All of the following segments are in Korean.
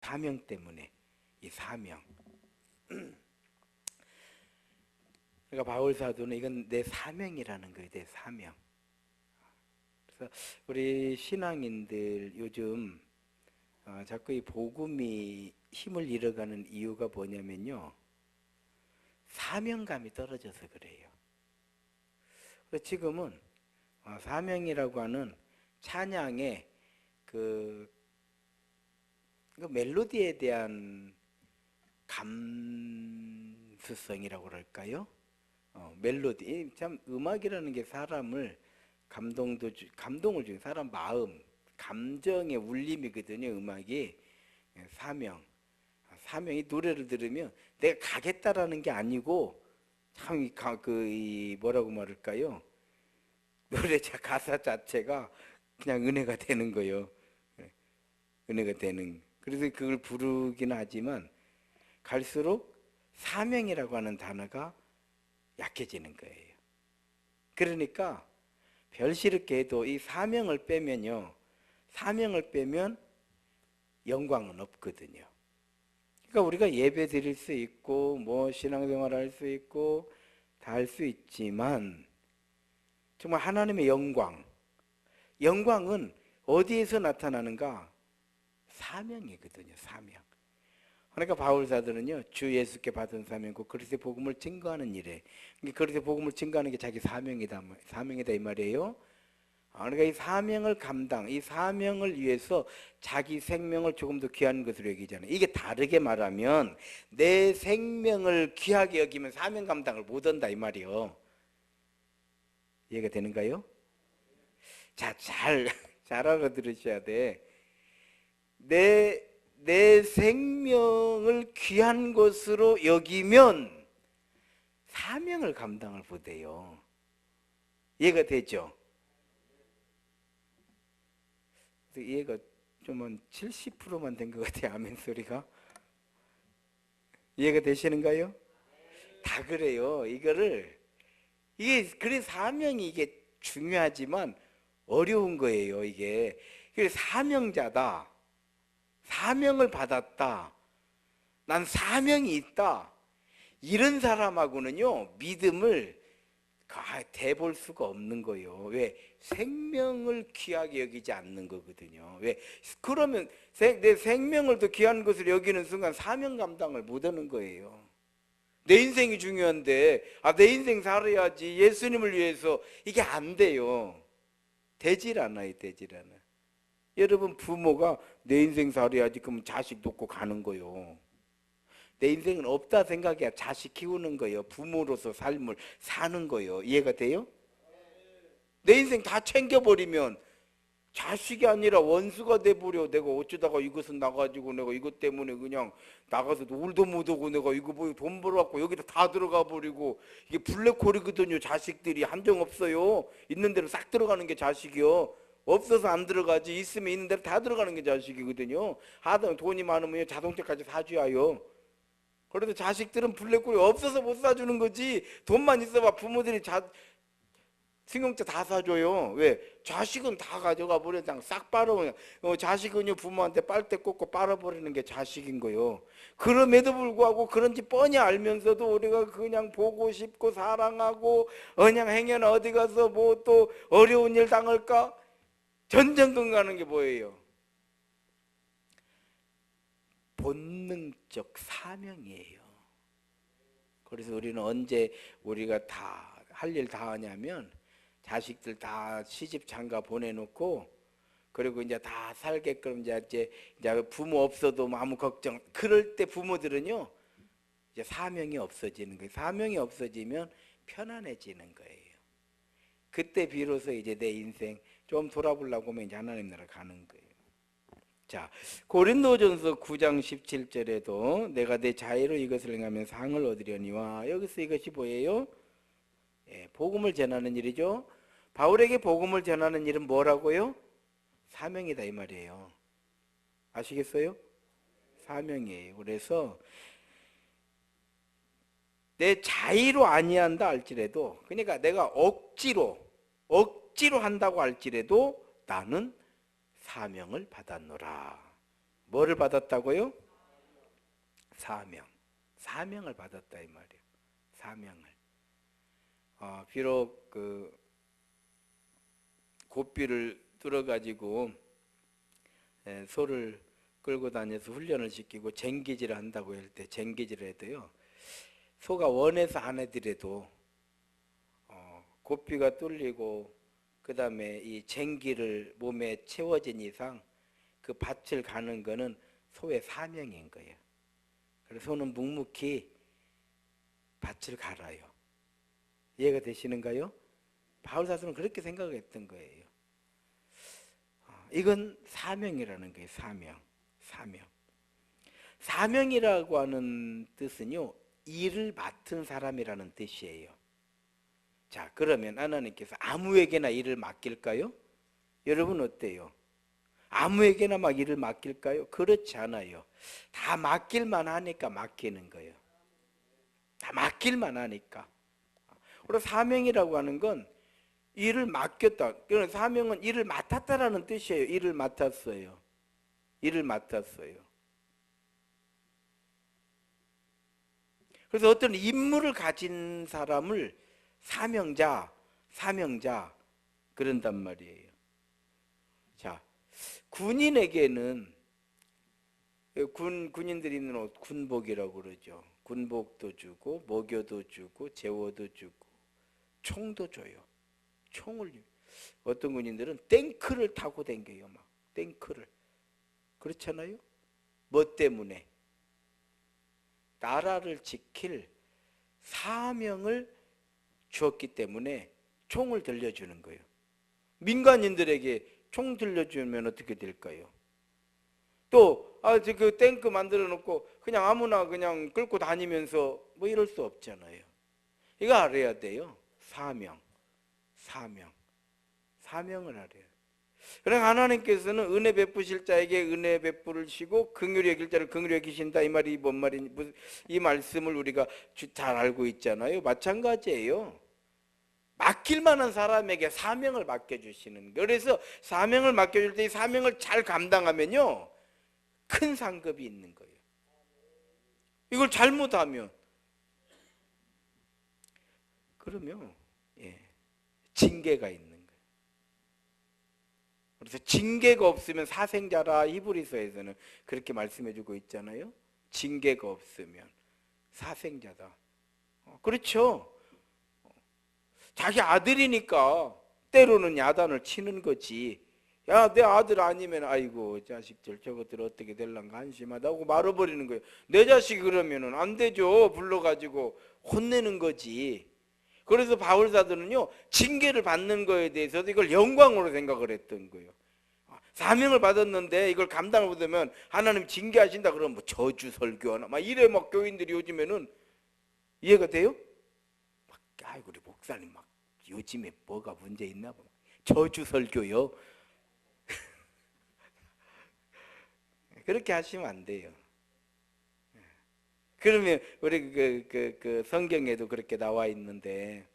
사명 때문에, 이 사명. 그러니까 바울 사도는 이건 내 사명이라는 거예요. 내 사명. 그래서 우리 신앙인들 요즘 자꾸 이 복음이 힘을 잃어가는 이유가 뭐냐면요, 사명감이 떨어져서 그래요. 그래서 지금은 사명이라고 하는 찬양의 그 멜로디에 대한 감수성이라고 그럴까요? 멜로디. 참 음악이라는 게 사람을 감동을 주는, 사람 마음, 감정의 울림이거든요. 음악이. 사명이 노래를 들으면 내가 가겠다라는 게 아니고 참 뭐라고 말할까요? 노래 가사 자체가 그냥 은혜가 되는 거예요. 은혜가 되는. 그래서 그걸 부르기는 하지만 갈수록 사명이라고 하는 단어가 약해지는 거예요. 그러니까 별시럽게 해도 이 사명을 빼면요, 사명을 빼면 영광은 없거든요. 그러니까 우리가 예배 드릴 수 있고 뭐 신앙생활 할 수 있고 다 할 수 있지만 정말 하나님의 영광은 어디에서 나타나는가? 사명이거든요. 사명. 그러니까 바울 사도는요, 주 예수께 받은 사명이고 그리스도의 복음을 증거하는 일에, 그리스도의 복음을 증거하는 게 자기 사명이다 이 말이에요. 그러니까 이 사명을 이 사명을 위해서 자기 생명을 조금 더 귀한 것으로 여기잖아요. 이게 다르게 말하면 내 생명을 귀하게 여기면 사명 감당을 못한다 이 말이요. 이해가 되는가요? 자, 잘 알아들으셔야 돼. 내 생명을 귀한 것으로 여기면 사명을 감당을 못해요. 이해가 되죠? 이해가 좀 한 70%만 된 것 같아요. 아멘 소리가. 이해가 되시는가요? 다 그래요. 그래 사명이 이게 중요하지만 어려운 거예요. 이게. 그래 사명자다. 사명을 받았다. 난 사명이 있다. 이런 사람하고는요, 믿음을 대볼 수가 없는 거예요. 왜? 생명을 귀하게 여기지 않는 거거든요. 왜? 그러면 내 생명을 더 귀한 것을 여기는 순간 사명 감당을 못하는 거예요. 내 인생이 중요한데 내 인생 살아야지 예수님을 위해서, 이게 안 돼요. 되질 않아요. 여러분, 부모가 내 인생 살아야지 그러면 자식 놓고 가는 거예요. 내 인생은 없다 생각해야 자식 키우는 거예요. 부모로서 삶을 사는 거예요. 이해가 돼요? 내 인생 다 챙겨버리면 자식이 아니라 원수가 돼버려. 내가 어쩌다가 이것은 나가지고 내가 이것 때문에 그냥 나가서 놀도 못하고 내가 이거 뭐 돈 벌어갖고 여기다 다 들어가 버리고, 이게 블랙홀이거든요. 자식들이 한정 없어요. 있는 대로 싹 들어가는 게 자식이요. 없어서 안 들어가지, 있으면 있는 대로 다 들어가는 게 자식이거든요. 하다 돈이 많으면 자동차까지 사줘야요. 그래도 자식들은 블랙홀이 없어서 못 사주는 거지. 돈만 있어봐 부모들이 승용차 다 사줘요. 왜? 자식은 다 가져가 버려. 그냥 싹 빨아버려. 자식은요, 부모한테 빨대 꽂고 빨아버리는 게 자식인 거요. 그럼에도 불구하고 그런지 뻔히 알면서도 우리가 그냥 보고 싶고 사랑하고, 그냥 행여나 어디 가서 뭐 또 어려운 일 당할까? 전전긍긍 가는 게 뭐예요? 본능적 사명이에요. 그래서 우리는 언제 우리가 다 할 일 다 하냐면, 자식들 다 시집 장가 보내놓고, 그리고 이제 다 살게끔 이제 부모 없어도 아무 걱정. 그럴 때 부모들은요, 이제 사명이 없어지는 거예요. 사명이 없어지면 편안해지는 거예요. 그때 비로소 이제 내 인생 좀 돌아보려고 하면 이제 하나님 나라 가는 거예요. 자, 고린도전서 9장 17절에도 내가 내 자유로 이것을 행하면 상을 얻으려니와, 여기서 이것이 뭐예요? 복음을 전하는 일이죠. 바울에게 복음을 전하는 일은 뭐라고요? 사명이다 이 말이에요. 아시겠어요? 사명이에요. 그래서 내 자의로 아니한다 할지라도, 그러니까 내가 억지로 한다고 할지라도 나는 사명을 받았노라. 뭐를 받았다고요? 사명. 사명을 받았다 이 말이에요. 사명을. 비록 그 고삐를 뚫어가지고 소를 끌고 다녀서 훈련을 시키고 쟁기질을 한다고 할 때 쟁기질을 해도요, 소가 원해서 안 해더라도 고삐가 뚫리고 그 다음에 이 쟁기를 몸에 채워진 이상 그 밭을 가는 거는 소의 사명인 거예요. 그래서 소는 묵묵히 밭을 갈아요. 이해가 되시는가요? 바울사도는 그렇게 생각했던 거예요. 이건 사명이라는 거예요. 사명. 사명이라고 하는 뜻은요, 일을 맡은 사람이라는 뜻이에요. 자, 그러면 하나님께서 아무에게나 일을 맡길까요? 여러분 어때요? 아무에게나 막 일을 맡길까요? 그렇지 않아요. 다 맡길만 하니까 맡기는 거예요. 다 맡길만 하니까. 그리고 사명이라고 하는 건 일을 맡겼다. 그런 사명은 일을 맡았다라는 뜻이에요. 일을 맡았어요. 일을 맡았어요. 그래서 어떤 임무를 가진 사람을 사명자 그런단 말이에요. 자, 군인에게는 군인들이 입는 옷 군복이라고 그러죠. 군복도 주고 모교도 주고 제워도 주고 총도 줘요. 총을 어떤 군인들은 탱크를 타고 댕겨요. 막 탱크를. 그렇잖아요. 뭐 때문에? 나라를 지킬 사명을 주었기 때문에 총을 들려주는 거예요. 민간인들에게 총 들려주면 어떻게 될까요? 또 그 탱크 만들어 놓고 그냥 아무나 그냥 끌고 다니면서 뭐 이럴 수 없잖아요. 이거 알아야 돼요. 사명을 알아요. 그러니까 하나님께서는 은혜 베푸실 자에게 은혜 베푸시고 긍휼히 여길 자를 긍휼히 여기신다. 이 말이 뭔 말인지 이 말씀을 우리가 잘 알고 있잖아요. 마찬가지예요. 맡길 만한 사람에게 사명을 맡겨주시는 거예요. 그래서 사명을 맡겨줄 때 이 사명을 잘 감당하면요, 큰 상급이 있는 거예요. 이걸 잘못하면 그러면 징계가 있는 거예요. 그래서 징계가 없으면 사생자라. 히브리서에서는 그렇게 말씀해주고 있잖아요. 징계가 없으면 사생자다. 그렇죠. 자기 아들이니까 때로는 야단을 치는 거지. 야, 내 아들 아니면 아이고 자식들 저것들 어떻게 될란가 한심하다고 말아버리는 거예요. 내 자식이 그러면은 안 되죠. 불러가지고 혼내는 거지. 그래서 바울사도는요, 징계를 받는 거에 대해서도 이걸 영광으로 생각을 했던 거예요. 사명을 받았는데 이걸 감당을 못하면 하나님 징계하신다 그러면 뭐 저주 설교하나 막 이래. 막 교인들이 요즘에는 이해가 돼요? 막 아이고 우리 목사님 막 요즘에 뭐가 문제 있나 봐. 저주 설교요. 그렇게 하시면 안 돼요. 그러면 우리 그 성경에도 그렇게 나와 있는데,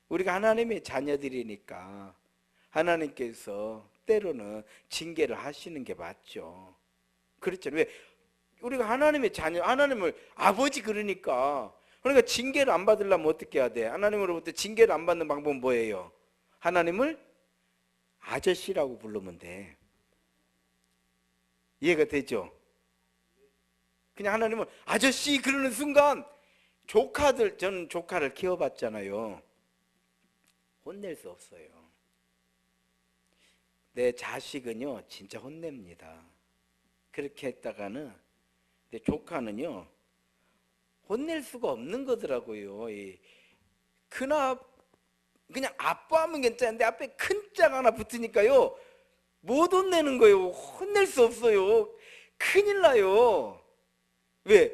우리가 하나님의 자녀들이니까 하나님께서 때로는 징계를 하시는 게 맞죠. 그렇잖아요. 왜? 우리가 하나님의 자녀, 하나님을 아버지 그러니까 징계를 안 받으려면 어떻게 해야 돼? 하나님으로부터 징계를 안 받는 방법은 뭐예요? 하나님을 아저씨라고 부르면 돼. 이해가 되죠? 그냥 하나님은 아저씨 그러는 순간, 저는 조카를 키워봤잖아요. 혼낼 수 없어요. 내 자식은요 진짜 혼냅니다. 그렇게 했다가는 내 조카는요 혼낼 수가 없는 거더라고요. 그냥 아빠 하면 괜찮은데 앞에 큰 짝 하나 붙으니까요 못 혼내는 거예요. 혼낼 수 없어요. 큰일 나요. 왜?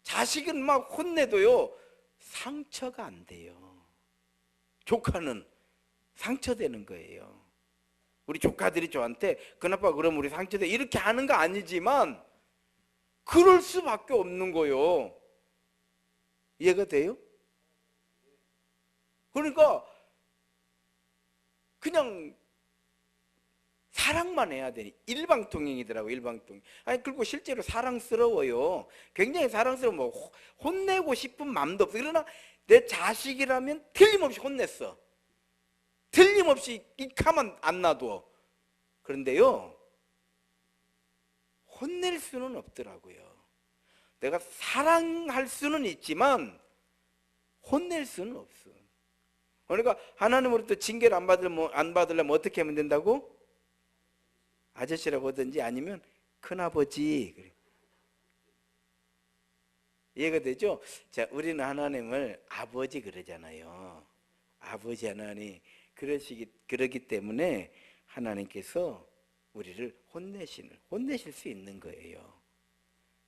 자식은 막 혼내도요 상처가 안 돼요. 조카는 상처되는 거예요. 우리 조카들이 저한테 큰아빠 그럼 우리 상처돼 이렇게 하는 거 아니지만 그럴 수밖에 없는 거예요. 이해가 돼요? 그러니까 그냥 사랑만 해야 되니 일방통행이더라고. 일방통행. 아니 그리고 실제로 사랑스러워요. 굉장히 사랑스러워. 뭐 혼내고 싶은 마음도 없어. 그러나 내 자식이라면 틀림없이 혼냈어. 틀림없이 이 가만 안 놔둬. 그런데요, 혼낼 수는 없더라고요. 내가 사랑할 수는 있지만 혼낼 수는 없어. 그러니까 하나님으로부터 징계를 안 받으려면 어떻게 하면 된다고? 아저씨라고 하든지 아니면 큰아버지. 그래. 이해가 되죠? 자, 우리는 하나님을 아버지 그러잖아요. 아버지 하나님. 그러기 때문에 하나님께서 우리를 혼내실 수 있는 거예요.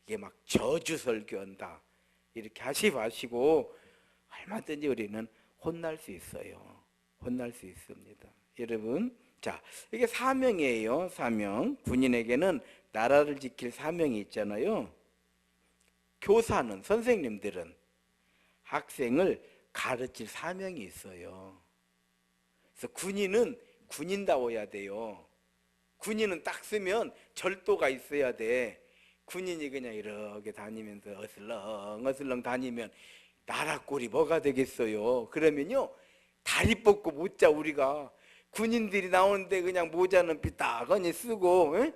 이게 막 저주 설교한다 이렇게 하지 마시고 얼마든지 우리는 혼날 수 있어요. 혼날 수 있습니다. 여러분, 자, 이게 사명이에요. 사명. 군인에게는 나라를 지킬 사명이 있잖아요. 교사는, 선생님들은 학생을 가르칠 사명이 있어요. 그래서 군인은 군인다워야 돼요. 군인은 딱 쓰면 절도가 있어야 돼. 군인이 그냥 이렇게 다니면서 어슬렁 다니면 나라 꼴이 뭐가 되겠어요. 그러면요, 다리 뻗고 못 자. 우리가 군인들이 나오는데 그냥 모자는 삐딱하니 쓰고, 에?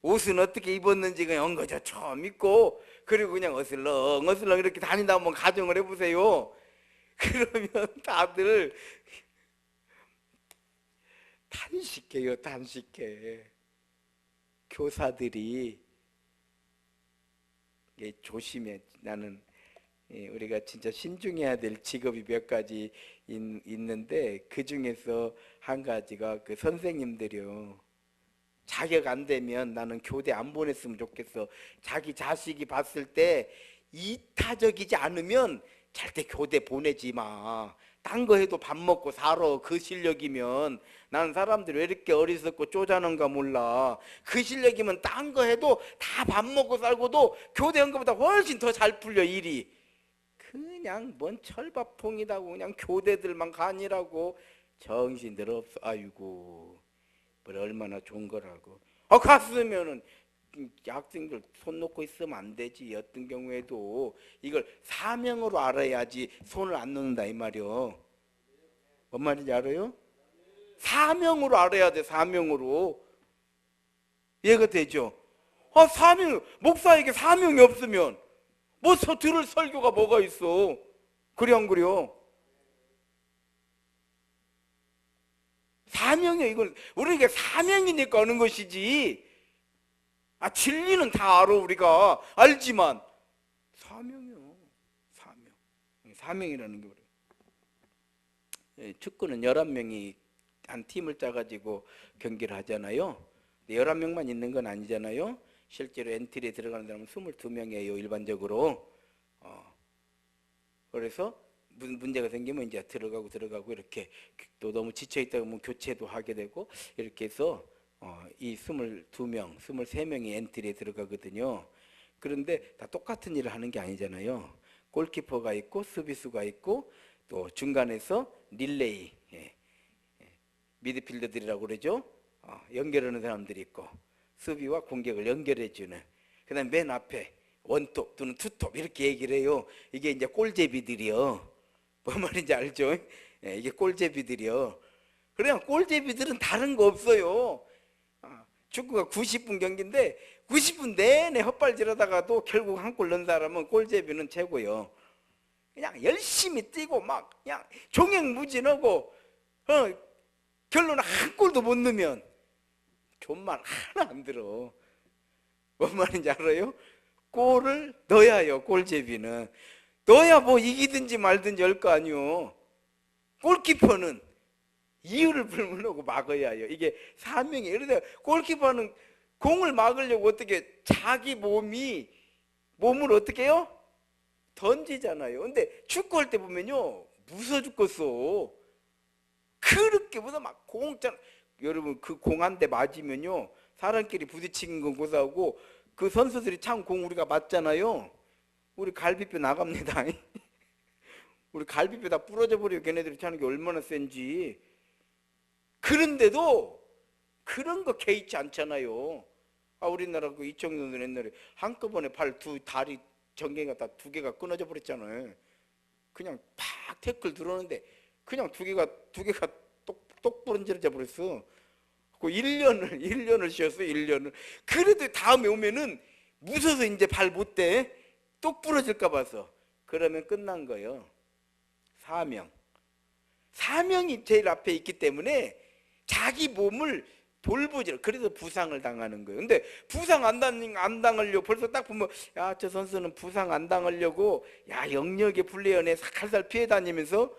옷은 어떻게 입었는지 그냥 엉거져 처음 입고, 그리고 그냥 어슬렁 이렇게 다닌다 한번 가정을 해보세요. 그러면 다들 탄식해요. 탄식해. 교사들이 조심해. 나는 우리가 진짜 신중해야 될 직업이 몇 가지 있는데 그 중에서 한 가지가 그 선생님들이요. 자격 안 되면 나는 교대 안 보냈으면 좋겠어. 자기 자식이 봤을 때 이타적이지 않으면 절대 교대 보내지 마. 딴 거 해도 밥 먹고 살아. 그 실력이면. 나는 사람들이 왜 이렇게 어리석고 쪼잔한가 몰라. 그 실력이면 딴 거 해도 다 밥 먹고 살고도 교대 한 거보다 훨씬 더 잘 풀려 일이. 그냥 뭔 철밥통이다고 그냥 교대들만 가니라고. 정신들 없어. 아이고 뭘 얼마나 좋은 거라고. 갔으면은 학생들 손 놓고 있으면 안 되지. 어떤 경우에도 이걸 사명으로 알아야지 손을 안 놓는다 이 말이요. 뭔 말인지 알아요? 사명으로 알아야 돼. 사명으로. 이해가 되죠? 사명, 목사에게 사명이 없으면 뭐 들을 설교가 뭐가 있어. 그래 안 그래요? 사명이야. 이건 우리에게 사명이니까 하는 것이지. 진리는 다 알아. 우리가 알지만 사명이요. 사명이라는 게 그래. 축구는 11명이 한 팀을 짜가지고 경기를 하잖아요. 11명만 있는 건 아니잖아요. 실제로 엔트리에 들어가는 사람은 22명이에요 일반적으로. 그래서 문제가 생기면 이제 들어가고 이렇게 또 너무 지쳐있다 보면 교체도 하게 되고 이렇게 해서 이 22명, 23명이 엔트리에 들어가거든요. 그런데 다 똑같은 일을 하는 게 아니잖아요. 골키퍼가 있고 수비수가 있고 또 중간에서 릴레이, 미드필더들이라고 그러죠. 연결하는 사람들이 있고 수비와 공격을 연결해주는. 그 다음에 맨 앞에 원톱 또는 투톱 이렇게 얘기를 해요. 이게 이제 꼴제비들이요. 뭔 말인지 알죠? 이게 꼴제비들이요. 그냥 꼴제비들은 다른 거 없어요. 축구가 90분 경기인데 90분 내내 헛발질하다가도 결국 한 골 넣은 사람은 꼴제비는 최고요. 그냥 열심히 뛰고 막 그냥 종횡무진하고 결론은 한 골도 못 넣으면 존말 하나 안 들어. 뭔 말인지 알아요? 골을 넣어야 해요. 꼴제비는 넣어야 뭐 이기든지 말든지 할 거 아니요. 골키퍼는 이유를 불문하고 막아야 해요. 이게 사명이에요. 그래서 골키퍼는 공을 막으려고 어떻게 자기 몸을 어떻게 해요? 던지잖아요. 근데 축구할 때 보면요 무서워 죽겠어. 그렇게 무서 막 공짜. 여러분 그 공 한 대 맞으면요 사람끼리 부딪히는 건 고사하고 그 선수들이 참 공 우리가 맞잖아요. 우리 갈비뼈 나갑니다. 우리 갈비뼈 다 부러져 버리고 걔네들이 차는 게 얼마나 센지. 그런데도 그런 거 개의치 않잖아요. 우리나라 그 이청용은 옛날에 한꺼번에 다리 전갱이가 다 두 개가 끊어져 버렸잖아요. 그냥 팍 태클 들어오는데 그냥 두 개가 똑 부러져 버렸어. 그 1년을 쉬었어. 1년을. 그래도 다음에 오면은 무서워서 이제 발 못 대. 똑 부러질까 봐서. 그러면 끝난 거예요. 사명이 제일 앞에 있기 때문에 자기 몸을 돌보지. 그래서 부상을 당하는 거예요. 근데 부상 안 당하려고 벌써 딱 보면 야, 저 선수는 부상 안 당하려고 야, 영역의 플레이어네 살살 피해 다니면서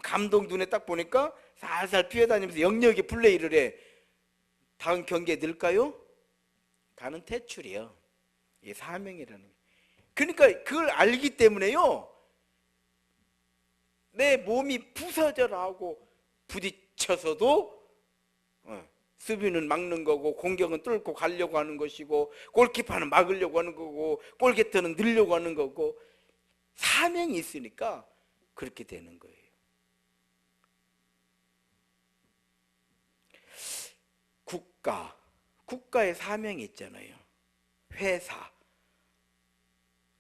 감독 눈에 딱 보니까 살살 피해 다니면서 영역의 플레이를 해. 다음 경기에 늘까요? 가는 퇴출이에요. 이게 사명이라는 거예요. 그러니까 그걸 알기 때문에요, 내 몸이 부서져라 하고 부딪혀서도 수비는 막는 거고 공격은 뚫고 가려고 하는 것이고 골키퍼는 막으려고 하는 거고 골게터는 넣으려고 하는 거고 사명이 있으니까 그렇게 되는 거예요. 국가의 사명이 있잖아요. 회사,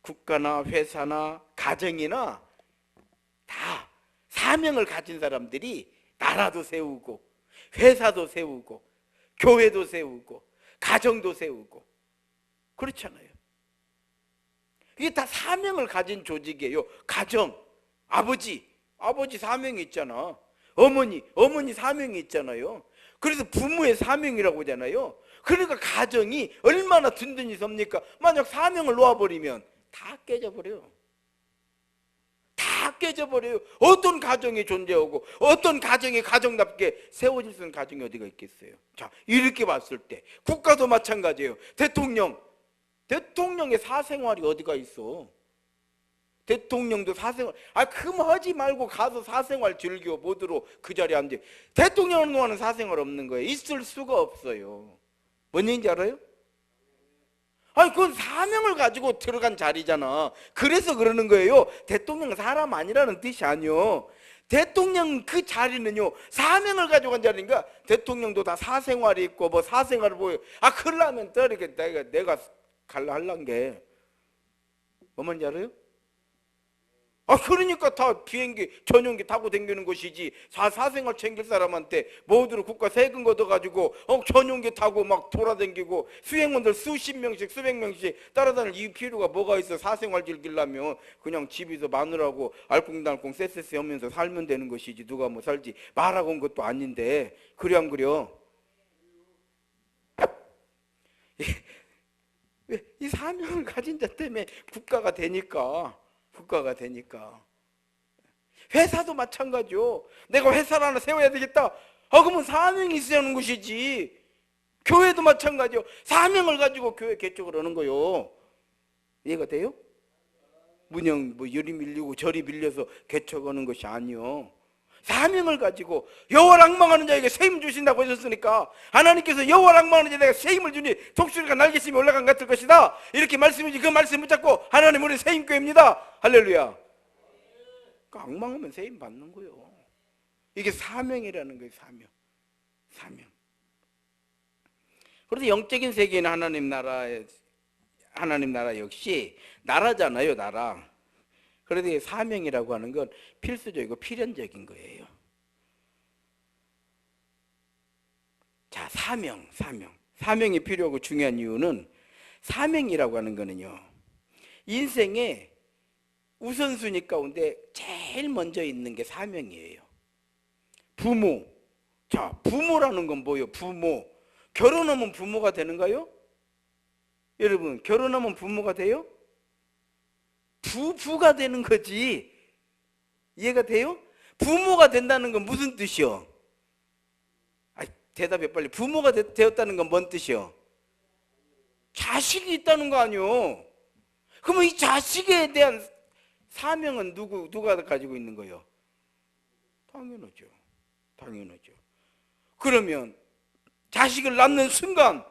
국가나 회사나 가정이나 다 사명을 가진 사람들이 나라도 세우고 회사도 세우고 교회도 세우고 가정도 세우고 그렇잖아요. 이게 다 사명을 가진 조직이에요. 가정, 아버지 사명이 있잖아. 어머니 사명이 있잖아요. 그래서 부모의 사명이라고 하잖아요. 그러니까 가정이 얼마나 든든히 섭니까? 만약 사명을 놓아버리면 다 깨져버려요. 다 깨져버려요. 어떤 가정이 존재하고 어떤 가정이 가정답게 세워질 수 있는 가정이 어디가 있겠어요? 자, 이렇게 봤을 때 국가도 마찬가지예요. 대통령의 사생활이 어디가 있어? 대통령도 사생활, 그만 하지 말고 가서 사생활 즐겨 보도록 그 자리에 앉아. 대통령은 동안은 사생활 없는 거예요. 있을 수가 없어요. 뭔 얘기인지 알아요? 그건 사명을 가지고 들어간 자리잖아. 그래서 그러는 거예요. 대통령은 사람 아니라는 뜻이 아니요. 대통령 그 자리는요, 사명을 가지고 간 자리니까 대통령도 다 사생활이 있고 뭐 사생활을 보여. 그러려면 또 이렇게 내가 갈라 할란 게 뭔지 알아요? 그러니까 다 비행기 전용기 타고 다니는 것이지. 사생활 챙길 사람한테 모두를 국가 세금 걷어가지고 전용기 타고 막 돌아다니고 수행원들 수십 명씩 수백 명씩 따라다닐 이 필요가 뭐가 있어? 사생활 즐기려면 그냥 집에서 마누라하고 알콩달콩 쎄쎄쎄 하면서 살면 되는 것이지. 누가 뭐 살지 말하고 온 것도 아닌데. 그래 안 그려? 이 사명을 가진 자 때문에 국가가 되니까. 회사도 마찬가지요. 내가 회사를 하나 세워야 되겠다. 그러면 사명이 있어야 하는 것이지. 교회도 마찬가지요. 사명을 가지고 교회 개척을 하는 거요. 이해가 돼요? 문영 뭐 이리 밀리고 저리 밀려서 개척하는 것이 아니요. 사명을 가지고 여호와를 앙망하는 자에게 세임 주신다고 하셨으니까 하나님께서 여호와를 앙망하는 자에게 세임을 주니 독수리가 날개심이 올라간 같을 것이다. 이렇게 말씀이지. 그 말씀 붙잡고 하나님 우리 세임교회입니다. 할렐루야. 그러니까 앙망하면 세임 받는 거예요. 이게 사명이라는 거예요. 사명. 그래서 영적인 세계는 하나님 나라 역시 나라잖아요. 나라. 그래도 사명이라고 하는 건 필수적이고 필연적인 거예요. 자, 사명이 필요하고 중요한 이유는 사명이라고 하는 거는요, 인생의 우선순위 가운데 제일 먼저 있는 게 사명이에요. 부모. 자, 부모라는 건 뭐예요? 부모. 결혼하면 부모가 되는가요? 여러분, 결혼하면 부모가 돼요? 부부가 되는 거지. 이해가 돼요? 부모가 된다는 건 무슨 뜻이요? 대답해 빨리. 부모가 되었다는 건 뭔 뜻이요? 자식이 있다는 거 아니요? 그러면 이 자식에 대한 사명은 누가 가지고 있는 거예요? 당연하죠. 그러면 자식을 낳는 순간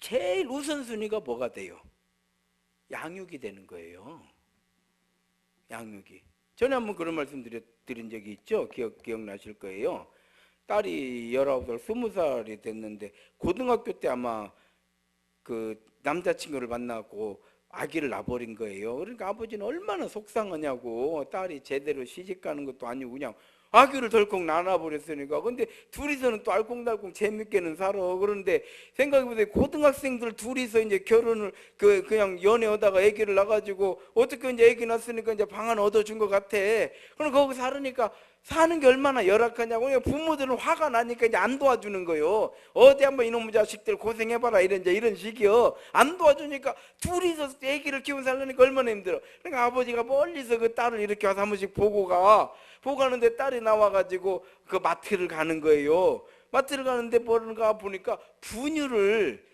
제일 우선순위가 뭐가 돼요? 양육이 되는 거예요. 양육이. 전에 한번 그런 말씀 드린 적이 있죠. 기억나실 거예요. 딸이 19살, 20살이 됐는데 고등학교 때 아마 그 남자친구를 만나고 아기를 낳아버린 거예요. 그러니까 아버지는 얼마나 속상하냐고. 딸이 제대로 시집 가는 것도 아니고 그냥 아기를 덜컥 낳아버렸으니까. 근데 둘이서는 또 알콩달콩 재밌게는 살아. 그런데 생각해보세요. 고등학생들 둘이서 이제 결혼을 그냥 연애하다가 아기를 낳아가지고 어떻게 이제 아기 낳았으니까 이제 방 하나 얻어준 것 같아. 그럼 거기 살으니까 사는 게 얼마나 열악하냐고. 부모들은 화가 나니까 이제 안 도와주는 거요. 어디 한번 이놈의 자식들 고생해봐라 이런 식이요. 안 도와주니까 둘이서 아기를 키우고 살려니까 얼마나 힘들어. 그러니까 아버지가 멀리서 그 딸을 이렇게 와서 한 번씩 보고 가는데 딸이 나와가지고 그 마트를 가는 거예요. 마트를 가는데 뭔가 보니까 분유를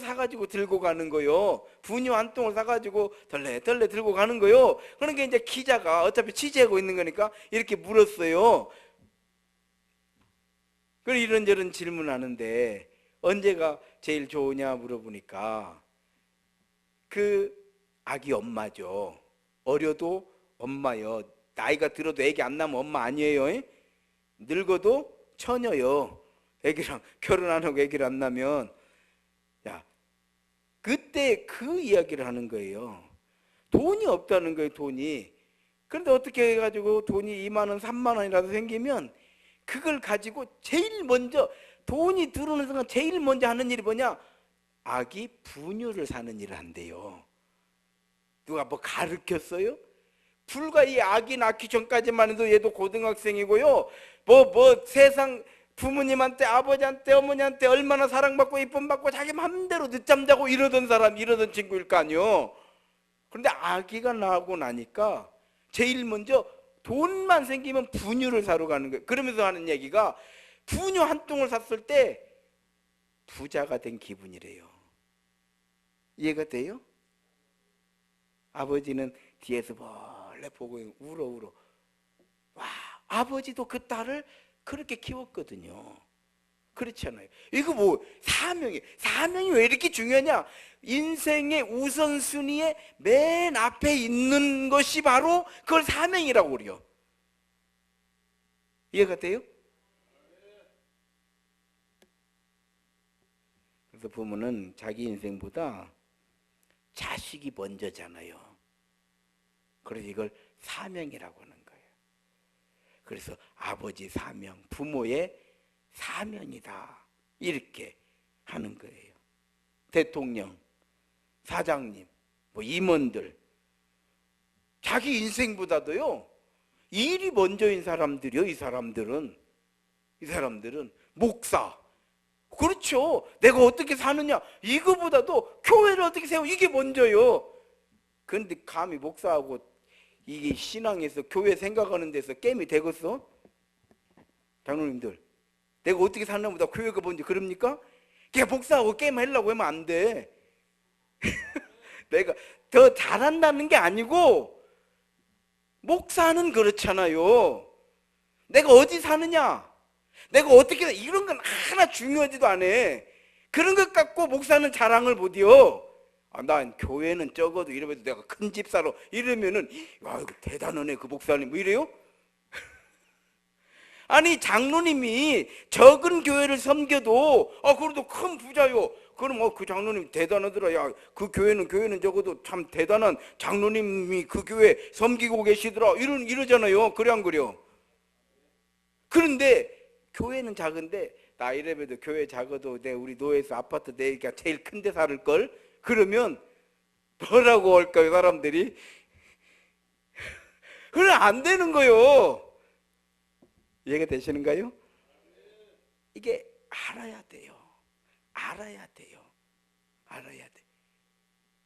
사가지고 들고 가는 거요. 분유 한 통을 사가지고 덜레덜레 들고 가는 거요. 그러니까 이제 기자가 어차피 취재하고 있는 거니까 이렇게 물었어요. 그리고 이런저런 질문하는데 언제가 제일 좋으냐 물어보니까 그 아기 엄마죠. 어려도 엄마요. 나이가 들어도 애기 안 낳으면 엄마 아니에요. 늙어도 처녀요. 애기랑 결혼 안 하고 애기를 안 낳으면. 야, 그때 그 이야기를 하는 거예요. 돈이 없다는 거예요, 돈이. 그런데 어떻게 해가지고 돈이 2만 원, 3만 원이라도 생기면 그걸 가지고 제일 먼저 돈이 들어오는 순간 제일 먼저 하는 일이 뭐냐? 아기 분유를 사는 일을 한대요. 누가 뭐 가르쳤어요? 불과 이 아기 낳기 전까지만 해도 얘도 고등학생이고요. 세상 부모님한테, 아버지한테, 어머니한테 얼마나 사랑받고 이쁨받고 자기 맘대로 늦잠 자고 이러던 친구일 거 아니요. 그런데 아기가 나고 나니까 제일 먼저 돈만 생기면 분유를 사러 가는 거예요. 그러면서 하는 얘기가 분유 한 통을 샀을 때 부자가 된 기분이래요. 이해가 돼요? 아버지는 뒤에서 몰래 보고 울어. 와, 아버지도 그 딸을 그렇게 키웠거든요. 그렇잖아요. 이거 뭐 사명이 왜 이렇게 중요하냐? 인생의 우선순위에 맨 앞에 있는 것이 바로 그걸 사명이라고 그래요. 이해가 돼요? 그래서 부모는 자기 인생보다 자식이 먼저잖아요. 그래서 이걸 사명이라고 하는 거예요. 그래서 아버지 사명, 부모의 사명이다 이렇게 하는 거예요. 대통령, 사장님, 임원들 자기 인생보다도요 일이 먼저인 사람들이요. 이 사람들은 목사, 그렇죠. 내가 어떻게 사느냐 이거보다도 교회를 어떻게 세워 이게 먼저요. 그런데 감히 목사하고 이게 신앙에서 교회 생각하는 데서 게임이 되겠어? 장로님들, 내가 어떻게 사는 보다 교회가 먼저 그럽니까? 걔 목사하고 게임 하려고 하면 안 돼. 내가 더 잘한다는 게 아니고 목사는 그렇잖아요. 내가 어디 사느냐, 내가 어떻게 이런 건 하나 중요하지도 않아. 그런 것 갖고 목사는 자랑을 못해요. 난 교회는 적어도 이러면서 내가 큰 집사로 이러면은 야 이거 대단하네 그 목사님 뭐 이래요? 아니 장로님이 적은 교회를 섬겨도 그래도 큰 부자요. 그럼 그 장로님 대단하더라. 야 그 교회는 적어도 참 대단한 장로님이 그 교회 섬기고 계시더라. 이러잖아요. 그래 안 그래요? 그런데 교회는 작은데 나 이래봬도 교회 작아도 우리 노예에서 아파트 내가 제일 큰 데 살을 걸. 그러면 뭐라고 할까요 사람들이? 그래 안 되는 거요. 이해가 되시는가요? 이게 알아야 돼요.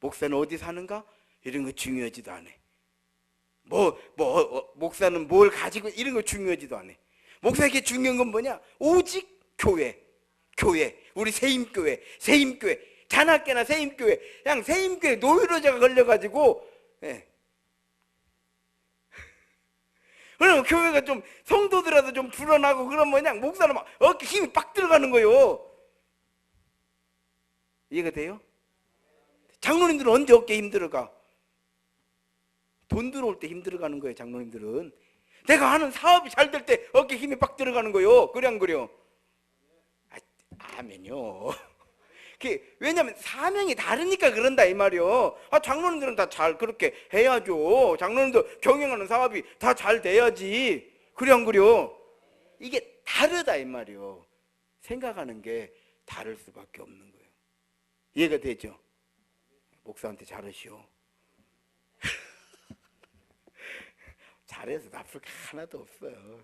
목사는 어디 사는가? 이런 거 중요하지도 않아. 목사는 뭘 가지고 이런 거 중요하지도 않아. 목사에게 중요한 건 뭐냐? 오직 교회. 우리 세임교회. 잔학교나 세임교회. 그냥 세임교회 노이로제가 걸려가지고 그러면 교회가 좀 성도들라도 좀 불어나고 그러면 그냥 목사는 막 어깨 힘이 빡 들어가는 거예요. 이해가 돼요? 장로님들은 언제 어깨 힘들어가? 돈 들어올 때 힘들어가는 거예요. 장로님들은 내가 하는 사업이 잘 될 때 어깨에 힘이 빡 들어가는 거요. 그래 안 그래요? 아멘요. 왜냐면 사명이 다르니까 그런다 이 말이요. 장로님들은 다 잘 그렇게 해야죠. 장로님들 경영하는 사업이 다 잘 돼야지. 그래 안 그래요? 이게 다르다 이 말이요. 생각하는 게 다를 수밖에 없는 거예요. 이해가 되죠? 목사한테 잘하시오. 잘해서 나쁠 게 하나도 없어요.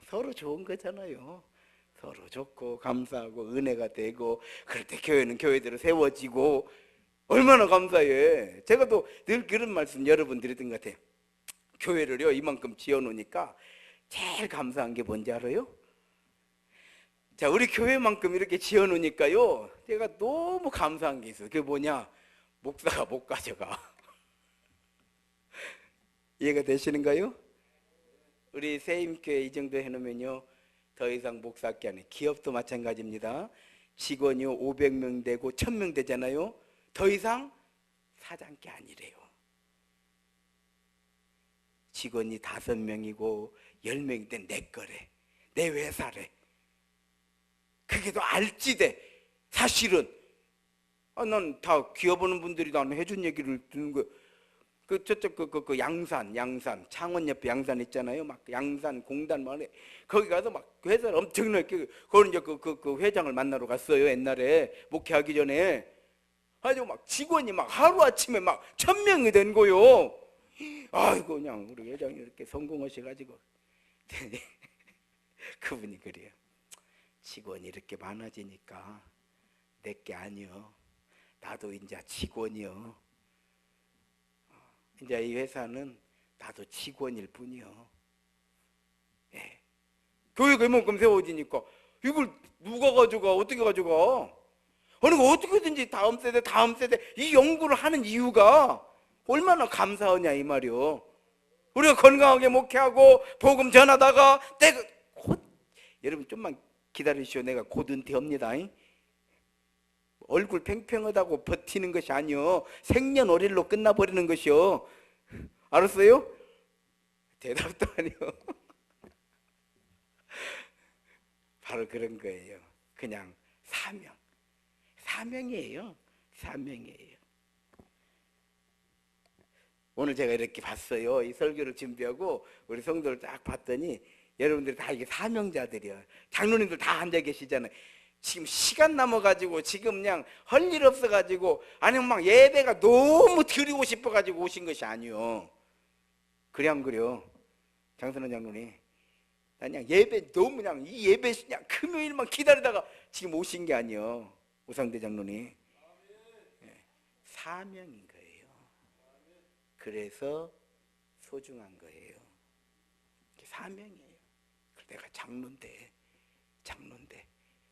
서로 좋은 거잖아요. 서로 좋고 감사하고 은혜가 되고, 그럴 때 교회는 교회대로 세워지고 얼마나 감사해. 제가 또 늘 그런 말씀 여러 번 드렸던 것 같아요. 교회를요 이만큼 지어놓으니까 제일 감사한 게 뭔지 알아요? 자, 우리 교회만큼 이렇게 지어놓으니까요 제가 너무 감사한 게 있어요. 그게 뭐냐? 목사가 못 가져가. 이해가 되시는가요? 우리 세임교회 이 정도 해놓으면요 더 이상 목사학기 안에, 기업도 마찬가지입니다. 직원이 500명 되고 1000명 되잖아요. 더 이상 사장께 아니래요. 직원이 5명이고 10명인데 내 거래, 내 회사래. 그게 더 알지대. 사실은 난 다 기업 오는 분들이 나는 해준 얘기를 듣는 거예요. 저쪽 양산 창원 옆에 양산 있잖아요. 막 양산 공단 말에 거기 가서 막 회사를 엄청나게, 그걸 이제 그 회장을 만나러 갔어요. 옛날에 목회하기 전에. 아주 막 직원이 막 하루 아침에 막 1000명이 된 거요. 아이고 그냥 우리 회장이 이렇게 성공하셔가지고 그분이 그래요. 직원이 이렇게 많아지니까 내게 아니요. 나도 이제 직원이요. 이제 이 회사는 나도 직원일 뿐이요. 예. 교회가 이만큼 세워지니까 이걸 누가 가져가? 어떻게 가져가? 아니 어떻게든지 다음 세대 이 연구를 하는 이유가 얼마나 감사하냐 이 말이요. 우리가 건강하게 목회하고 복음 전하다가 내가 여러분 좀만 기다리시오. 내가 곧 은퇴합니다. 얼굴 팽팽하다고 버티는 것이 아니요 생년월일로 끝나버리는 것이요. 알았어요? 대답도 아니요. 바로 그런 거예요. 그냥 사명이에요. 사명이에요. 오늘 제가 이렇게 봤어요. 이 설교를 준비하고 우리 성도를 딱 봤더니 여러분들이 다 이게 사명자들이야. 장로님들 다 앉아 계시잖아요. 지금 시간 남아가지고 지금 그냥 할 일 없어가지고, 아니면 막 예배가 너무 드리고 싶어가지고 오신 것이 아니요. 그래 안 그래요? 장선원 장로님, 나 그냥 예배 너무 그냥 이 예배 그냥 금요일만 기다리다가 지금 오신 게 아니요. 우상대 장로님, 사명인 거예요. 그래서 소중한 거예요. 사명이에요. 내가 장로인데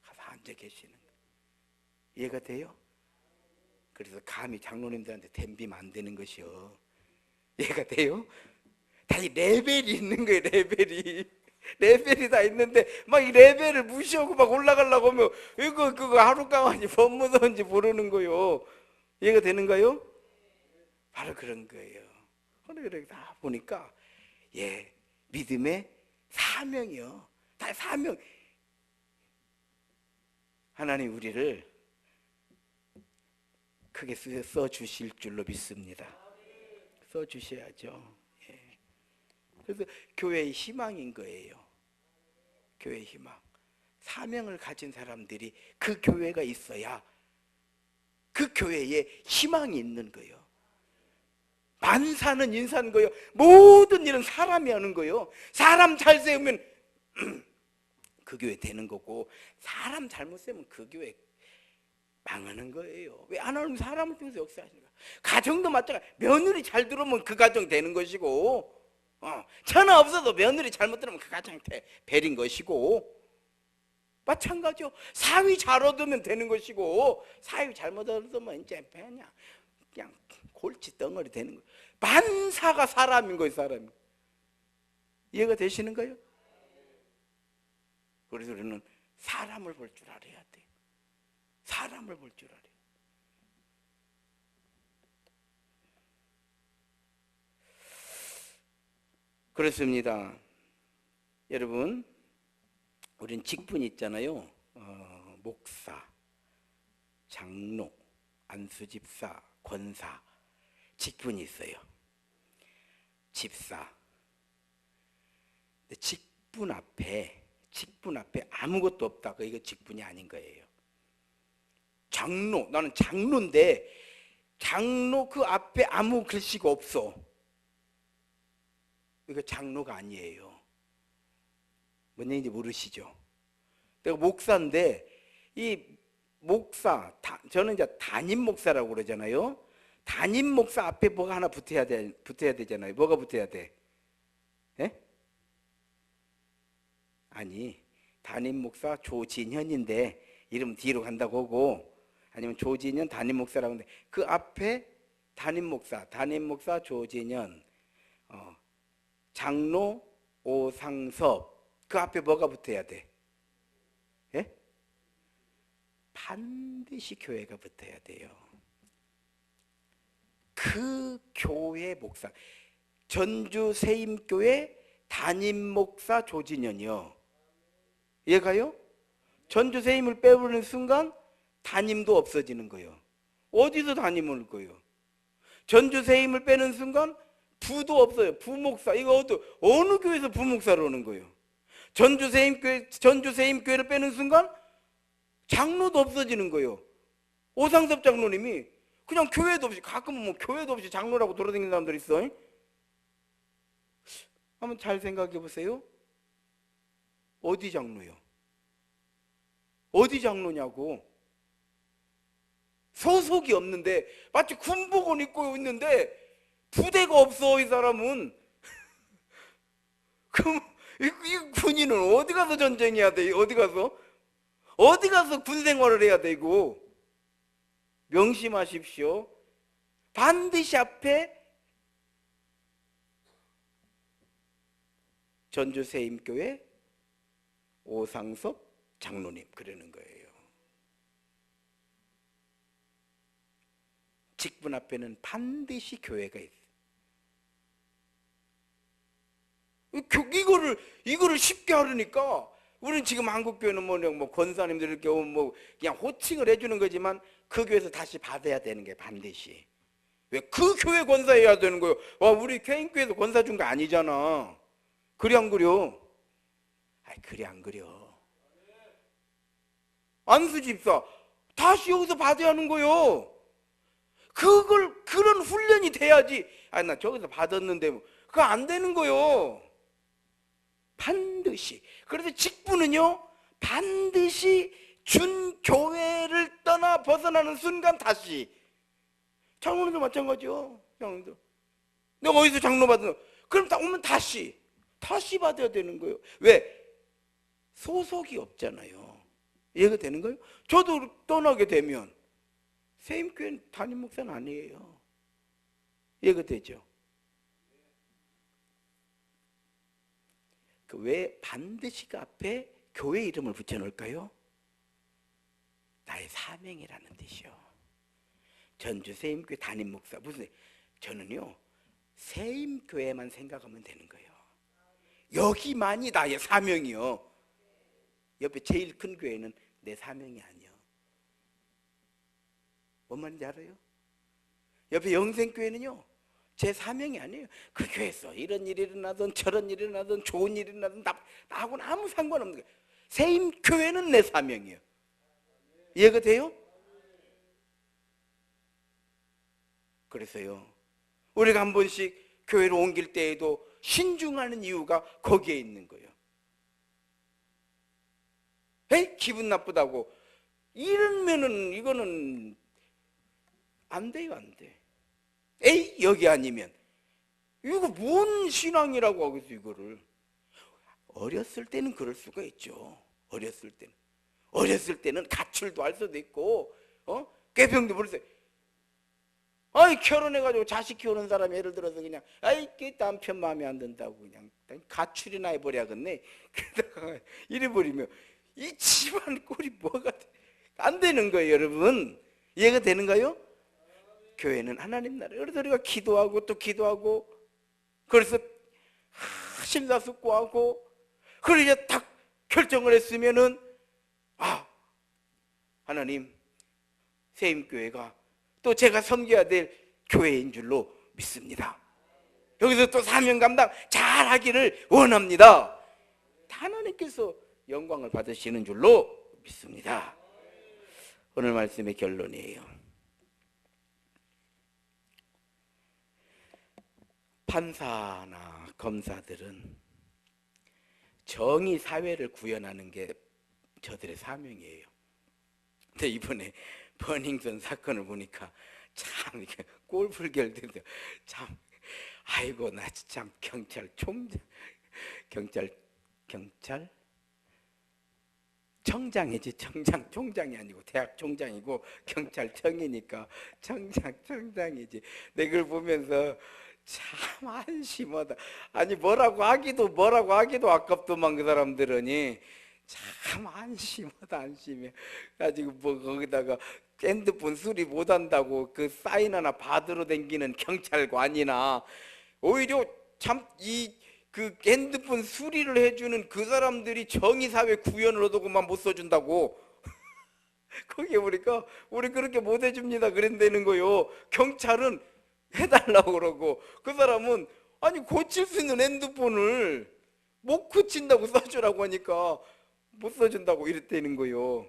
가서 앉아 계시는 거 이해가 돼요? 그래서 감히 장로님들한테 덤비면 안 되는 것이요. 이해가 돼요? 다 이 레벨이 있는 거예요. 레벨이 다 있는데 막 이 레벨을 무시하고 막 올라가려고 하면 그거 하룻가만이 법무서인지 모르는 거요. 이해가 되는가요? 바로 그런 거예요. 그렇게 다 보니까 믿음의 사명이요. 다 사명. 하나님 우리를 크게 써 주실 줄로 믿습니다. 써 주셔야죠. 그래서 교회의 희망인 거예요. 교회의 희망. 사명을 가진 사람들이 그 교회가 있어야 그 교회에 희망이 있는 거예요. 만사는 인사는 거예요. 모든 일은 사람이 하는 거예요. 사람 잘 세우면 그 교회 되는 거고, 사람 잘못 세우면 그 교회 망하는 거예요. 왜 하나님 사람을 통해서 역사하시는 거예요. 가정도 마찬가지. 며느리 잘 들어오면 그 가정 되는 것이고, 천하 없어도 며느리 잘못 들으면 그 가정 베린 것이고, 마찬가지요. 사위 잘 얻으면 되는 것이고, 사위 잘못 얻으면 이제 그냥 골치 덩어리 되는 거예요. 만사가 사람인 거예요. 사람이. 이해가 되시는가요? 그래서 우리는 사람을 볼 줄 알아야 돼요. 사람을 볼 줄 알아요. 그렇습니다. 여러분, 우린 직분 있잖아요. 목사, 장로, 안수집사, 권사, 직분이 있어요. 집사. 직분 앞에 아무것도 없다. 이거 직분이 아닌 거예요. 장로, 나는 장로인데 장로 그 앞에 아무 글씨가 없어. 이거 장로가 아니에요. 뭔 얘기인지 모르시죠? 내가 목사인데 이 목사, 저는 이제 담임 목사라고 그러잖아요. 담임 목사 앞에 뭐가 하나 붙어야 되잖아요. 뭐가 붙어야 돼? 예? 아니, 담임 목사 조진현인데 이름 뒤로 간다고 하고, 아니면 조진현 담임 목사라고 하는데 그 앞에 담임 목사 조진현, 장로 오상섭, 그 앞에 뭐가 붙어야 돼? 예? 반드시 교회가 붙어야 돼요. 그 교회 목사, 전주 세임교회 담임 목사 조진현이요. 얘가요? 전주 세임을 빼버리는 순간 담임도 없어지는 거예요. 어디서 담임을 거예요? 전주 세임을 빼는 순간 부도 없어요. 부목사. 이거 어느 교회에서 부목사로 오는 거예요? 전주 세임교회를 빼는 순간 장로도 없어지는 거예요. 오상섭 장로님이 그냥 교회도 없이, 가끔은 뭐 교회도 없이 장로라고 돌아다니는 사람들 있어. 한번 잘 생각해 보세요. 어디 장로요? 어디 장로냐고. 소속이 없는데, 마치 군복을 입고 있는데 부대가 없어. 이 사람은. 그럼 이 군인은 어디 가서 전쟁해야 돼? 어디 가서 군 생활을 해야 되고. 명심하십시오. 반드시 앞에 전주 세임교회 오상섭 장로님, 그러는 거예요. 직분 앞에는 반드시 교회가 있어요. 이거를 쉽게 하려니까, 우리는 지금 한국교회는 뭐 권사님들 이렇게 오면 뭐 그냥 호칭을 해주는 거지만 그 교회에서 다시 받아야 되는 게 반드시. 왜 그 교회 권사해야 되는 거예요? 와, 우리 개인교회에서 권사 준 거 아니잖아. 그래 안 그려? 그래 안 그려? 안수집사 다시 여기서 받아야 하는 거예요. 그런 훈련이 돼야지. 나 저기서 받았는데 그거 안 되는 거예요. 반드시. 그래서 직분은요, 반드시 준 교회를 떠나 벗어나는 순간 다시. 장로님도 마찬가지요. 장로님도 내가 어디서 장로 받는, 그럼 딱 오면 다시 받아야 되는 거예요. 왜? 소속이 없잖아요. 이해가 되는 거예요? 저도 떠나게 되면 세임교회 담임 목사는 아니에요. 이해가 되죠? 왜 반드시 그 앞에 교회 이름을 붙여놓을까요? 나의 사명이라는 뜻이요. 전주 세임교회 담임 목사, 저는요 세임교회만 생각하면 되는 거예요. 여기만이 나의 사명이요. 옆에 제일 큰 교회는 내 사명이 아니요. 뭔 말인지 알아요? 옆에 영생교회는요 제 사명이 아니에요. 그 교회에서 이런 일이 일어나든 저런 일이 일어나든 좋은 일이 일어나든 나하고는 아무 상관없는 거예요. 세임교회는 내 사명이에요. 이해가 돼요? 그래서요, 우리가 한 번씩 교회로 옮길 때에도 신중하는 이유가 거기에 있는 거예요. 에이, 기분 나쁘다고 이러면은 이거는 안 돼요. 안 돼. 에이, 여기 아니면 이거 뭔 신앙이라고 하겠어. 이거를 어렸을 때는 그럴 수가 있죠. 어렸을 때는 가출도 할 수도 있고 꾀병도 부를 수. 결혼해가지고 자식 키우는 사람이 예를 들어서 그냥 남편 마음에 안 든다고 그냥 가출이나 해버려야겠네. 그러다가 이래버리면 이 집안 꼴이 뭐가 안 되는 거예요. 여러분, 이해가 되는가요? 교회는 하나님 나라. 그래서 우리가 기도하고 또 기도하고, 그래서 심사숙고하고 그걸 이제 딱 결정을 했으면은 하나님, 세임교회가 또 제가 섬겨야 될 교회인 줄로 믿습니다. 여기서 또 사명 감당 잘 하기를 원합니다. 하나님께서 영광을 받으시는 줄로 믿습니다. 오늘 말씀의 결론이에요. 판사나 검사들은 정의 사회를 구현하는 게 저들의 사명이에요. 근데 이번에 버닝썬 사건을 보니까 참 이렇게 꼴불견되는데 참 아이고 나 참 경찰청장이지 총장이 아니고 대학 총장이고 경찰청이니까 청장이지. 내가 그걸 보면서 참 안심하다. 아니 뭐라고 하기도 아깝더만 그 사람들은이 참 안심해. 가지고 뭐 거기다가 핸드폰 수리 못한다고 그 사인 하나 받으러 댕기는 경찰관이나 오히려 참 그 핸드폰 수리를 해주는 그 사람들이 정의사회 구현을 얻어고만 못 써준다고. 거기에 보니까 우리 그렇게 못 해줍니다 그랬다는 거요. 경찰은 해달라고 그러고 그 사람은 아니 고칠 수 있는 핸드폰을 못 고친다고 써주라고 하니까 못 써준다고 이랬다는 거요.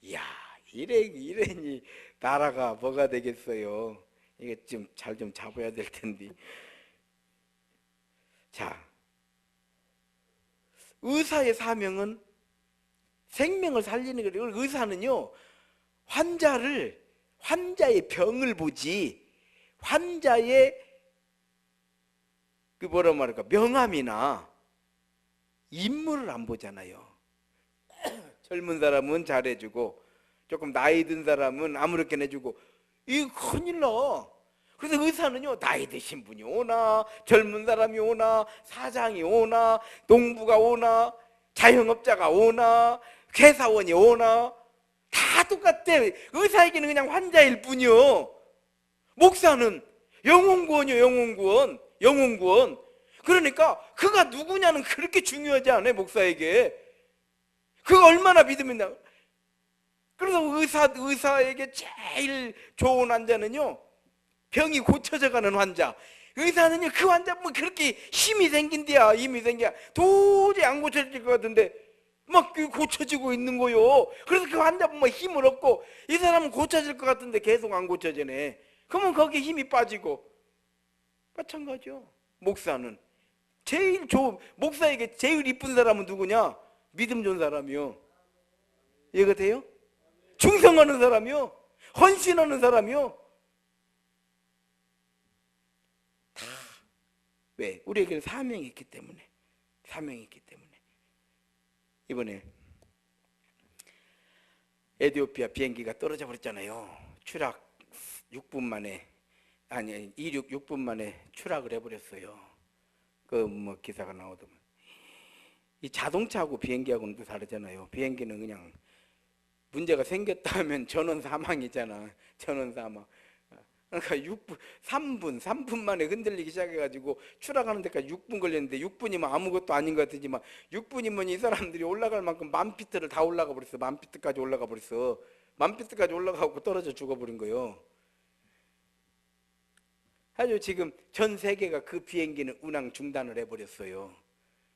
이야, 이래니 나라가 뭐가 되겠어요. 이게 좀 잘 좀 잡아야 될 텐데. 자, 의사의 사명은 생명을 살리는 거예요. 의사는요, 환자의 병을 보지 환자의 그 뭐라 말할까 명암이나 인물을 안 보잖아요. 젊은 사람은 잘해주고 조금 나이 든 사람은 아무렇게나 해주고 이거 큰일 나. 그래서 의사는요, 나이 드신 분이 오나 젊은 사람이 오나 사장이 오나 농부가 오나 자영업자가 오나 회사원이 오나 다 똑같대. 의사에게는 그냥 환자일 뿐이요. 목사는 영혼구원이요. 영혼구원. 그러니까 그가 누구냐는 그렇게 중요하지 않아요. 목사에게 그가 얼마나 믿으면. 그래서 의사에게 제일 좋은 환자는요, 병이 고쳐져 가는 환자. 의사는요, 그 환자 뭐 그렇게 힘이 생긴대야. 도저히 안 고쳐질 것 같은데 막 고쳐지고 있는 거요. 그래서 그 환자 보면 힘을 얻고, 이 사람은 고쳐질 것 같은데 계속 안 고쳐지네. 그러면 거기에 힘이 빠지고. 마찬가지요. 목사는 목사에게 제일 이쁜 사람은 누구냐? 믿음 좋은 사람이요. 이해가 돼요? 충성하는 사람이요. 헌신하는 사람이요. 다 왜? 우리에게는 사명이 있기 때문에. 이번에 에티오피아 비행기가 떨어져 버렸잖아요. 추락 6분 만에, 이륙 6분 만에 추락을 해버렸어요. 그 뭐 기사가 나오더만. 이 자동차하고 비행기하고는 또 다르잖아요. 비행기는 그냥 문제가 생겼다 하면 전원 사망이잖아. 전원 사망. 그러니까 3분 만에 흔들리기 시작해가지고 추락하는 데까지 6분 걸렸는데, 6분이면 아무것도 아닌 것 같지만 6분이면 이 사람들이 올라갈 만큼 10,000피트를 다 올라가 버렸어. 10,000피트까지 올라가 버렸어. 10,000피트까지 올라가고 떨어져 죽어버린 거예요. 아주 지금 전 세계가 그 비행기는 운항 중단을 해버렸어요.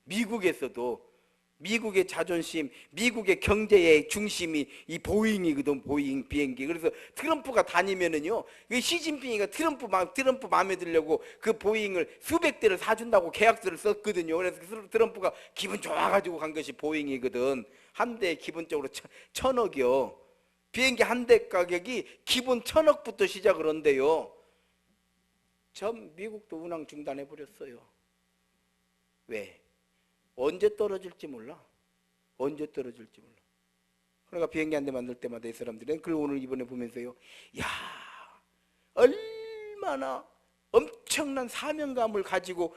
미국에서도 미국의 자존심, 미국의 경제의 중심이 이 보잉이거든. 보잉 비행기. 그래서 트럼프가 다니면은요, 시진핑이가 트럼프 마음에 들려고 그 보잉을 수백 대를 사준다고 계약서를 썼거든요. 그래서 트럼프가 기분 좋아가지고 간 것이 보잉이거든. 한 대에 기본적으로 1,000억이요. 비행기 한 대 가격이 기본 1,000억부터 시작을 한대요. 전 미국도 운항 중단해버렸어요. 왜? 언제 떨어질지 몰라. 그러니까 비행기 한 대 만들 때마다 이 사람들은, 그리고 오늘 이번에 보면서요, 야, 얼마나 엄청난 사명감을 가지고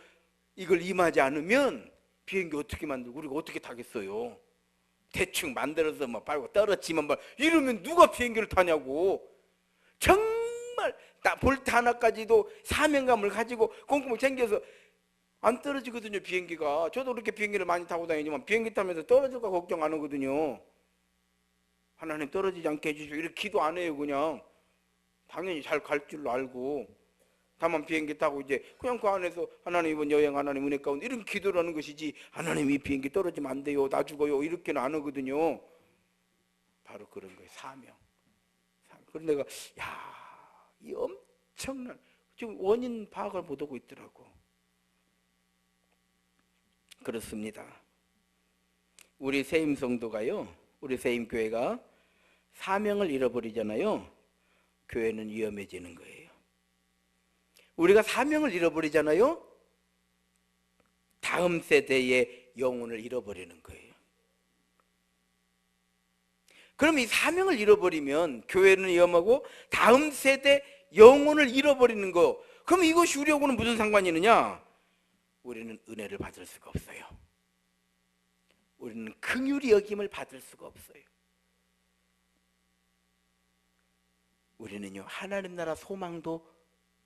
이걸 임하지 않으면 비행기 어떻게 만들고 우리가 어떻게 타겠어요. 대충 만들어서 막 빨고 떨어지면 막 이러면 누가 비행기를 타냐고. 정말 볼트 하나까지도 사명감을 가지고 꼼꼼히 챙겨서, 안 떨어지거든요, 비행기가. 저도 그렇게 비행기를 많이 타고 다니지만 비행기 타면서 떨어질까 걱정 안 하거든요. 하나님 떨어지지 않게 해주시고 이렇게 기도 안 해요. 그냥 당연히 잘 갈 줄로 알고, 다만 비행기 타고 이제 그냥 그 안에서 하나님 이번 여행 하나님 은혜 가운데 이런 기도를 하는 것이지, 하나님 이 비행기 떨어지면 안 돼요, 나 죽어요, 이렇게는 안 하거든요. 바로 그런 거예요. 사명. 그런데 내가 이 엄청난 지금 원인 파악을 못하고 있더라고. 그렇습니다. 우리 세임성도가요, 우리 세임교회가 사명을 잃어버리잖아요. 교회는 위험해지는 거예요. 우리가 사명을 잃어버리잖아요. 다음 세대의 영혼을 잃어버리는 거예요. 그럼 이 사명을 잃어버리면 교회는 위험하고 다음 세대 영혼을 잃어버리는 거, 그럼 이것이 우리하고는 무슨 상관이 있느냐? 우리는 은혜를 받을 수가 없어요. 우리는 긍휼히 여김을 받을 수가 없어요. 우리는요, 하나님 나라 소망도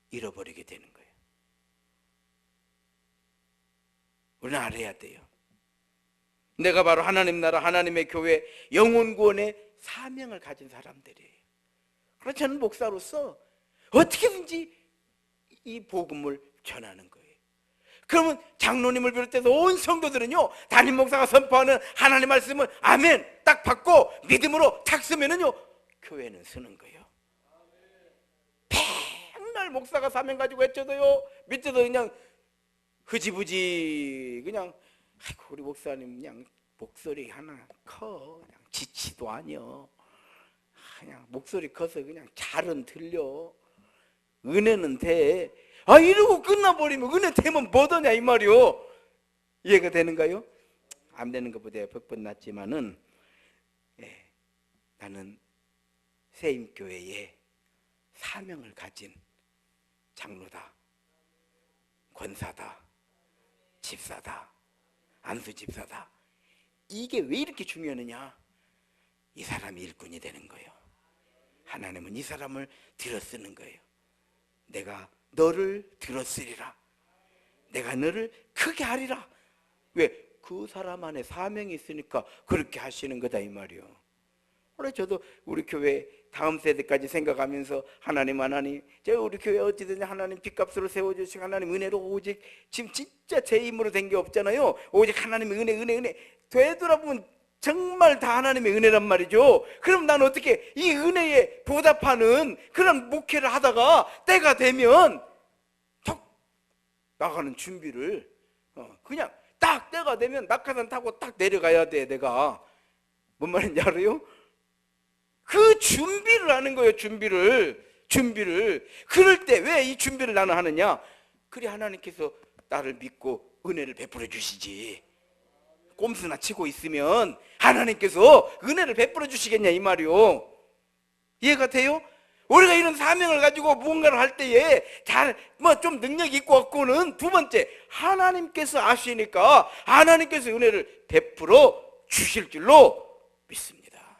잃어버리게 되는 거예요. 우리는 알아야 돼요. 내가 바로 하나님 나라, 하나님의 교회, 영혼 구원의 사명을 가진 사람들이에요. 그래서 저는 목사로서 어떻게든지 이 복음을 전하는 거예요. 그러면 장로님을 비롯해서 온 성도들은요, 담임 목사가 선포하는 하나님 말씀을 아멘 딱 받고 믿음으로 탁 쓰면은요, 교회는 쓰는 거예요. 백날 목사가 사명 가지고 외쳐도요, 밑에서 그냥 흐지부지 그냥, 아이고 우리 목사님 그냥 목소리 하나 커, 그냥 지치도 아니여, 그냥 목소리 커서 그냥 잘은 들려, 은혜는 돼. 이러고 끝나버리면 은혜 되면 뭐더냐 이 말이요. 이해가 되는가요? 안 되는 것보다 100번 낫지만은, 나는 세임교회에 사명을 가진 장로다, 권사다, 집사다, 안수집사다. 이게 왜 이렇게 중요하느냐? 이 사람이 일꾼이 되는 거예요. 하나님은 이 사람을 들어 쓰는 거예요. 내가 너를 들었으리라, 내가 너를 크게 하리라. 왜? 그 사람 안에 사명이 있으니까 그렇게 하시는 거다 이 말이요. 그래, 저도 우리 교회 다음 세대까지 생각하면서 하나님 제가 우리 교회 어찌든지 하나님 빚값으로 세워주시고 하나님 은혜로, 오직 지금 진짜 제 힘으로 된 게 없잖아요. 오직 하나님의 은혜 되돌아보면 정말 다 하나님의 은혜란 말이죠. 그럼 난 어떻게 이 은혜에 보답하는 그런 목회를 하다가 때가 되면 턱 나가는 준비를, 그냥 딱 때가 되면 낙하산 타고 딱 내려가야 돼. 내가 뭔 말인지 알아요? 그 준비를 하는 거예요. 준비를. 그럴 때 왜 이 준비를 나는 하느냐? 그래 하나님께서 나를 믿고 은혜를 베풀어 주시지. 꼼수나 치고 있으면 하나님께서 은혜를 베풀어 주시겠냐 이 말이요. 이해가 돼요? 우리가 이런 사명을 가지고 무언가를 할 때에 잘 좀 능력 있고 없고는 두 번째, 하나님께서 아시니까 하나님께서 은혜를 베풀어 주실 줄로 믿습니다.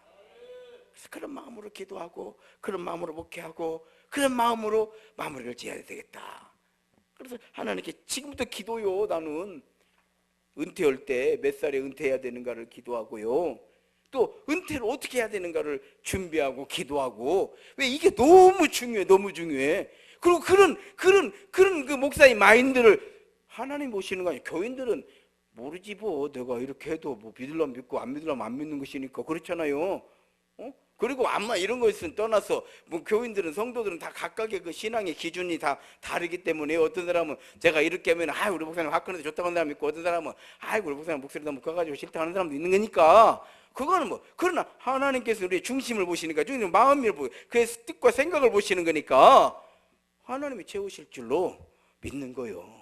그래서 그런 마음으로 기도하고 그런 마음으로 목회하고 그런 마음으로 마무리를 지어야 되겠다. 그래서 하나님께 지금부터 기도요. 나는 은퇴할 때 몇 살에 은퇴해야 되는가를 기도하고요, 또 은퇴를 어떻게 해야 되는가를 준비하고 기도하고. 왜? 이게 너무 중요해. 그리고 그런 그 목사의 마인드를 하나님 보시는 거 아니에요. 교인들은 모르지 뭐, 내가 이렇게 해도 뭐 믿으려면 믿고 안 믿으려면 안 믿는 것이니까 그렇잖아요. 그리고 아마 이런 것은 떠나서 뭐 교인들은, 성도들은 다 각각의 그 신앙의 기준이 다 다르기 때문에 어떤 사람은 제가 이렇게 하면 우리 목사님 화끈해서 좋다고 하는 사람이 있고, 어떤 사람은 우리 목사님 목소리 너무 커가지고 싫다 하는 사람도 있는 거니까. 그거는 뭐, 그러나 하나님께서 우리의 중심을 보시니까, 중심 마음을 보고 그의 뜻과 생각을 보시는 거니까 하나님이 채우실 줄로 믿는 거예요.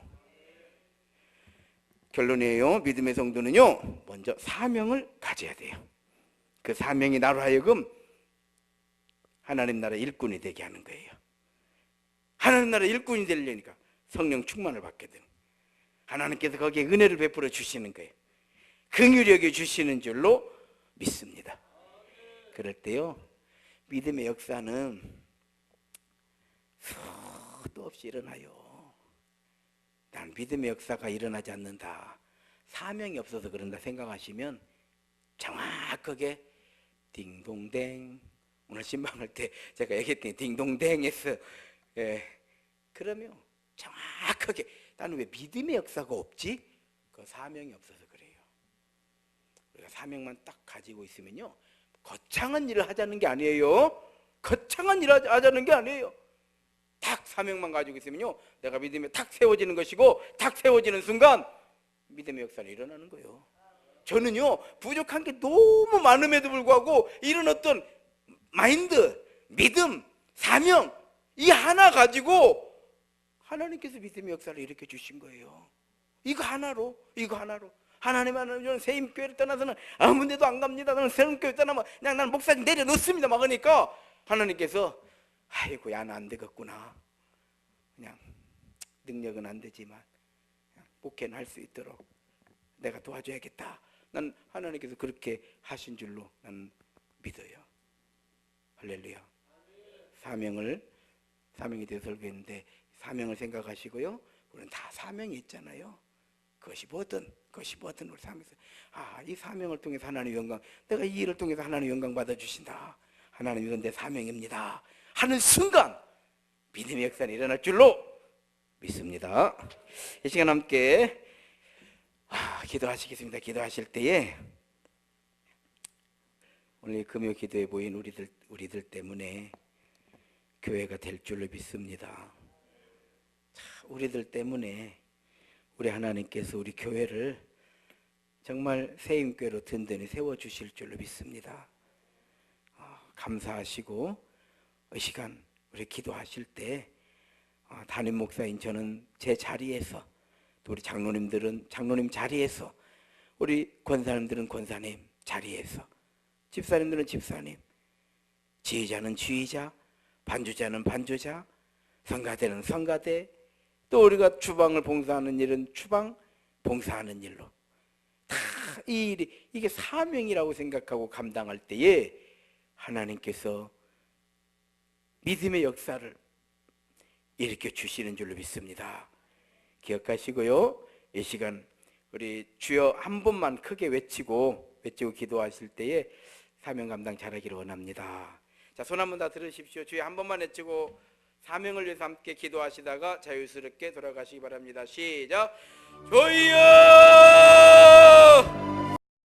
결론이에요. 믿음의 성도는요, 먼저 사명을 가져야 돼요. 그 사명이 나로 하여금 하나님 나라 일꾼이 되게 하는 거예요. 하나님 나라 일꾼이 되려니까 성령 충만을 받게 되는, 하나님께서 거기에 은혜를 베풀어 주시는 거예요. 긍휼히 여겨 주시는 줄로 믿습니다. 그럴 때요, 믿음의 역사는 수도 없이 일어나요. 난 믿음의 역사가 일어나지 않는다, 사명이 없어서 그런다 생각하시면 정확하게 딩동댕, 오늘 신방할 때 제가 얘기했더니 딩동댕 했어. 예. 그러면 정확하게 나는 왜 믿음의 역사가 없지? 그 사명이 없어서 그래요. 우리가 사명만 딱 가지고 있으면요, 거창한 일을 하자는 게 아니에요. 거창한 일을 하자는 게 아니에요. 딱 사명만 가지고 있으면요, 내가 믿음에 탁 세워지는 것이고, 탁 세워지는 순간 믿음의 역사는 일어나는 거예요. 저는요, 부족한 게 너무 많음에도 불구하고 이런 어떤 마인드, 믿음, 사명, 이 하나 가지고 하나님께서 믿음의 역사를 일으켜 주신 거예요. 이거 하나로. 하나님 하나님 세임교회를 떠나서는 아무 데도 안 갑니다. 나는 세임교회 떠나면 그냥 나는 목사님 내려놓습니다. 막 그러니까 하나님께서 아이고, 야는 안 되겠구나. 그냥 능력은 안 되지만 그냥 목회는 할 수 있도록 내가 도와줘야겠다. 난 하나님께서 그렇게 하신 줄로 난 믿어요. 할렐루야. 사명에 대해서 설교했는데, 사명을 생각하시고요. 우리는 다 사명이 있잖아요. 그것이 뭐든 우리 삶에서 이 사명을 통해서 하나님 영광, 내가 이 일을 통해서 하나님 영광 받아주신다, 하나님 이건 내 사명입니다 하는 순간 믿음의 역사는 일어날 줄로 믿습니다. 이 시간 함께 기도하시겠습니다. 기도하실 때에 오늘 금요 기도에 모인 우리들 때문에 교회가 될 줄로 믿습니다. 우리들 때문에 우리 하나님께서 우리 교회를 정말 세임교회로 든든히 세워주실 줄로 믿습니다. 감사하시고 이 시간 우리 기도하실 때 담임 목사인 저는 제 자리에서, 또 우리 장로님들은 장로님 자리에서, 우리 권사님들은 권사님 자리에서, 집사님들은 집사님, 지휘자는 지휘자, 반주자는 반주자, 성가대는 성가대, 또 우리가 주방을 봉사하는 일은 주방 봉사하는 일로 다 이 일이, 이게 사명이라고 생각하고 감당할 때에 하나님께서 믿음의 역사를 일으켜 주시는 줄로 믿습니다. 기억하시고요, 이 시간 우리 주여 한 번만 크게 외치고 기도하실 때에 사명 감당 잘하기를 원합니다. 자, 손 한 번 다 들으십시오. 주여 한 번만 외치고 사명을 위해서 함께 기도하시다가 자유스럽게 돌아가시기 바랍니다. 시작. 주여